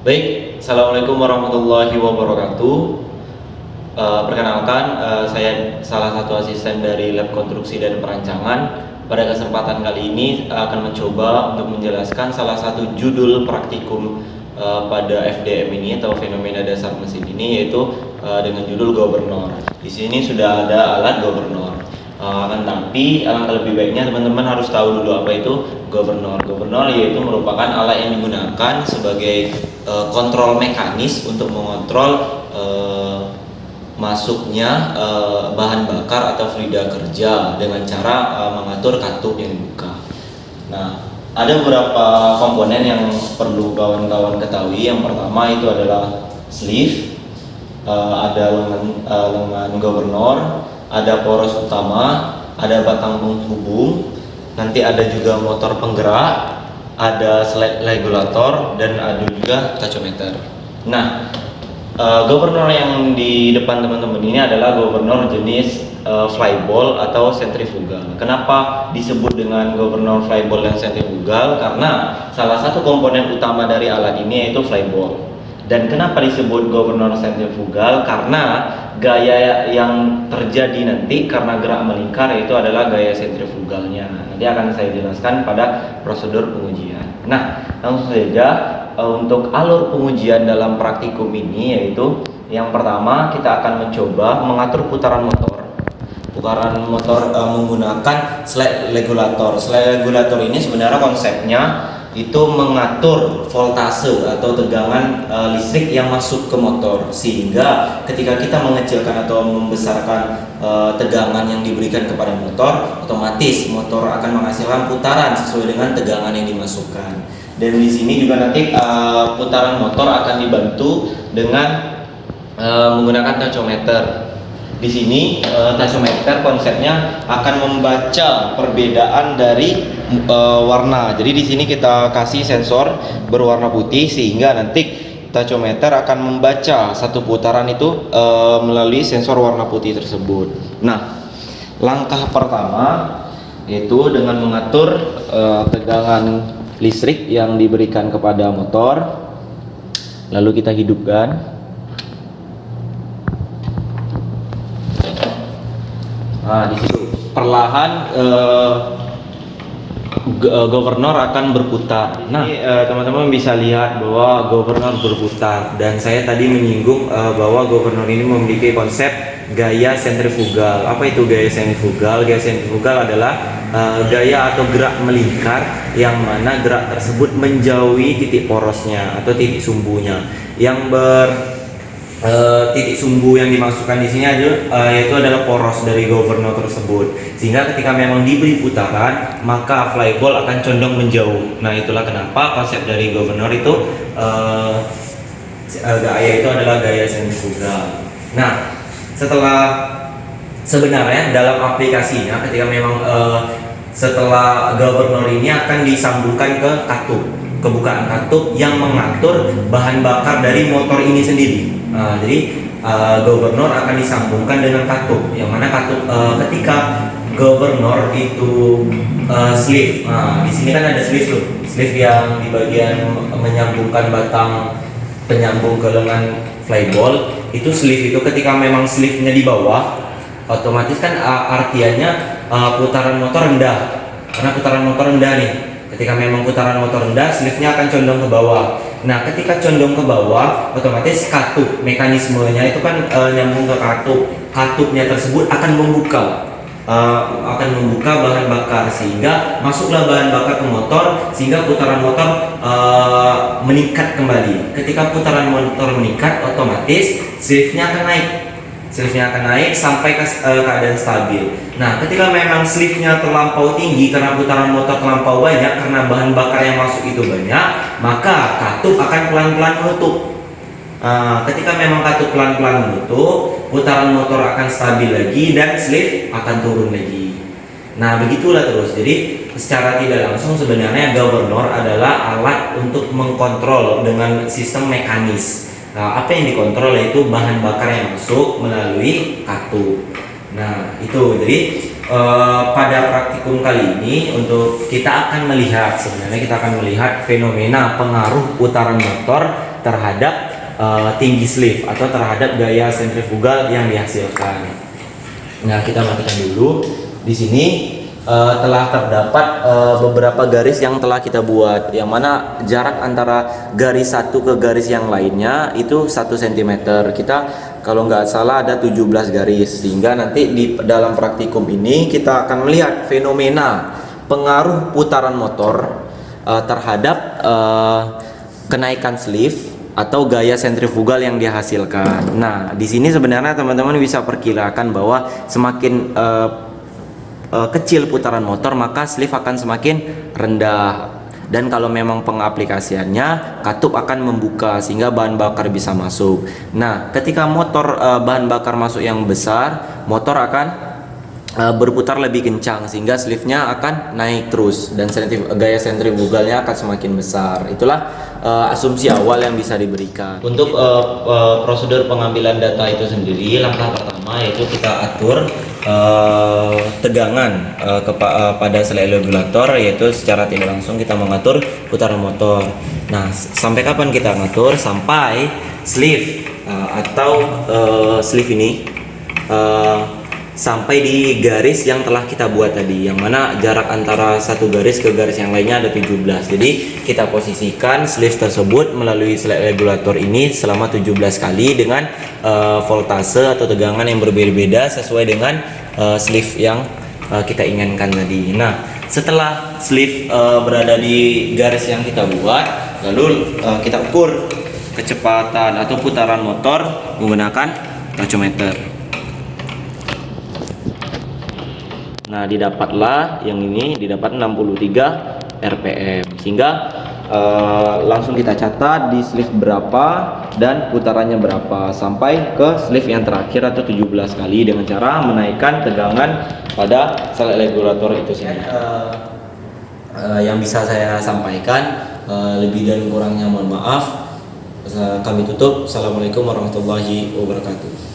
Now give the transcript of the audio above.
Baik, Assalamualaikum warahmatullahi wabarakatuh. Perkenalkan, saya salah satu asisten dari Lab Konstruksi dan Perancangan. Pada kesempatan kali ini akan mencoba untuk menjelaskan salah satu judul praktikum pada FDM ini atau fenomena dasar mesin ini, yaitu dengan judul governor. Di sini sudah ada alat governor. Tapi alangkah lebih baiknya teman-teman harus tahu dulu apa itu governor. Governor yaitu merupakan alat yang digunakan sebagai kontrol mekanis untuk mengontrol masuknya bahan bakar atau fluida kerja dengan cara mengatur katup yang dibuka. Nah, ada beberapa komponen yang perlu kawan-kawan ketahui. Yang pertama itu adalah sleeve, ada lengan governor, ada poros utama, ada batang penghubung, nanti ada juga motor penggerak, ada slide regulator, dan ada juga tachometer. Nah, governor yang di depan teman-teman ini adalah governor jenis flyball atau sentrifugal. Kenapa disebut dengan governor flyball dan sentrifugal? Karena salah satu komponen utama dari alat ini yaitu flyball. Dan kenapa disebut governor sentrifugal? Karena gaya yang terjadi nanti karena gerak melingkar itu adalah gaya sentrifugalnya. Nanti akan saya jelaskan pada prosedur pengujian. Nah, langsung saja untuk alur pengujian dalam praktikum ini, yaitu yang pertama kita akan mencoba mengatur putaran motor. Putaran motor menggunakan slide regulator. Slide regulator ini sebenarnya konsepnya itu mengatur voltase atau tegangan listrik yang masuk ke motor, sehingga ketika kita mengecilkan atau membesarkan tegangan yang diberikan kepada motor, otomatis motor akan menghasilkan putaran sesuai dengan tegangan yang dimasukkan. Dan di sini juga nanti putaran motor akan dibantu dengan menggunakan tachometer. Di sini tachometer konsepnya akan membaca perbedaan dari warna. Jadi di sini kita kasih sensor berwarna putih, sehingga nanti tachometer akan membaca satu putaran itu melalui sensor warna putih tersebut. Nah, langkah pertama yaitu dengan mengatur tegangan listrik yang diberikan kepada motor. Lalu kita hidupkan. Nah, di situ perlahan governor akan berputar. Nah, teman-teman bisa lihat bahwa governor berputar, dan saya tadi menyinggung bahwa governor ini memiliki konsep gaya sentrifugal. Apa itu gaya sentrifugal? Gaya sentrifugal adalah gaya atau gerak melingkar yang mana gerak tersebut menjauhi titik porosnya atau titik sumbunya. Yang titik sumbu yang dimasukkan di sini yaitu adalah poros dari governor tersebut, sehingga ketika memang diberi putaran maka flyball akan condong menjauh. Nah, itulah kenapa konsep dari governor itu gaya itu adalah gaya sentrifugal. Nah, sebenarnya dalam aplikasinya ketika memang setelah governor ini akan disambungkan ke katup, kebukaan katup yang mengatur bahan bakar dari motor ini sendiri. Jadi governor akan disambungkan dengan katup, yang mana katup ketika governor itu sleeve. Di sini kan ada sleeve yang di bagian menyambungkan batang penyambung ke lengan flyball. Itu sleeve itu ketika memang sleeve-nya di bawah, otomatis kan artiannya putaran motor rendah. Karena putaran motor rendah nih. Ketika memang putaran motor rendah, sleeve-nya akan condong ke bawah. Nah, ketika condong ke bawah, otomatis katup mekanismenya itu kan nyambung ke katup. Katupnya tersebut akan membuka bahan bakar, sehingga masuklah bahan bakar ke motor, sehingga putaran motor meningkat kembali. Ketika putaran motor meningkat, otomatis sleeve-nya akan naik. Sleeve-nya akan naik sampai ke keadaan stabil. Nah, ketika memang sleeve-nya terlampau tinggi karena putaran motor terlampau banyak, karena bahan bakar yang masuk itu banyak, maka katup akan pelan-pelan menutup. Ketika memang katup pelan-pelan menutup, putaran motor akan stabil lagi dan sleeve akan turun lagi. Nah, begitulah terus. Jadi secara tidak langsung sebenarnya governor adalah alat untuk mengkontrol dengan sistem mekanis. Nah, apa yang dikontrol yaitu bahan bakar yang masuk melalui katup. Nah, itu jadi pada praktikum kali ini kita akan melihat fenomena pengaruh putaran motor terhadap tinggi sleeve atau terhadap gaya sentrifugal yang dihasilkan. Nah, kita matikan dulu. Di sini telah terdapat beberapa garis yang telah kita buat, yang mana jarak antara garis satu ke garis yang lainnya itu 1 cm. Kita kalau nggak salah ada 17 garis, sehingga nanti di dalam praktikum ini kita akan melihat fenomena pengaruh putaran motor terhadap kenaikan sleeve atau gaya sentrifugal yang dihasilkan. Nah, di sini sebenarnya teman-teman bisa perkirakan bahwa semakin kecil putaran motor maka sleeve akan semakin rendah, dan kalau memang pengaplikasiannya katup akan membuka sehingga bahan bakar bisa masuk. Nah, ketika motor bahan bakar masuk yang besar, motor akan berputar lebih kencang sehingga sleeve-nya akan naik terus dan gaya sentrifugalnya akan semakin besar. Itulah asumsi awal yang bisa diberikan. Untuk prosedur pengambilan data itu sendiri, langkah pertama yaitu kita atur tegangan pada selai regulator, yaitu secara tidak langsung kita mengatur putaran motor. Nah, sampai kapan kita ngatur? Sampai sleeve atau sleeve ini sampai di garis yang telah kita buat tadi, yang mana jarak antara satu garis ke garis yang lainnya ada 17. Jadi kita posisikan sleeve tersebut melalui selai regulator ini selama 17 kali dengan voltase atau tegangan yang berbeda-beda sesuai dengan sleeve yang kita inginkan tadi. Nah, setelah sleeve berada di garis yang kita buat, lalu kita ukur kecepatan atau putaran motor menggunakan tachometer. Nah, didapatlah yang ini, didapat 63 rpm, sehingga langsung kita catat di sleeve berapa dan putarannya berapa sampai ke sleeve yang terakhir atau 17 kali dengan cara menaikkan tegangan pada selai regulator itu sendiri. Yang bisa saya sampaikan, lebih dan kurangnya mohon maaf. Kami tutup. Assalamualaikum warahmatullahi wabarakatuh.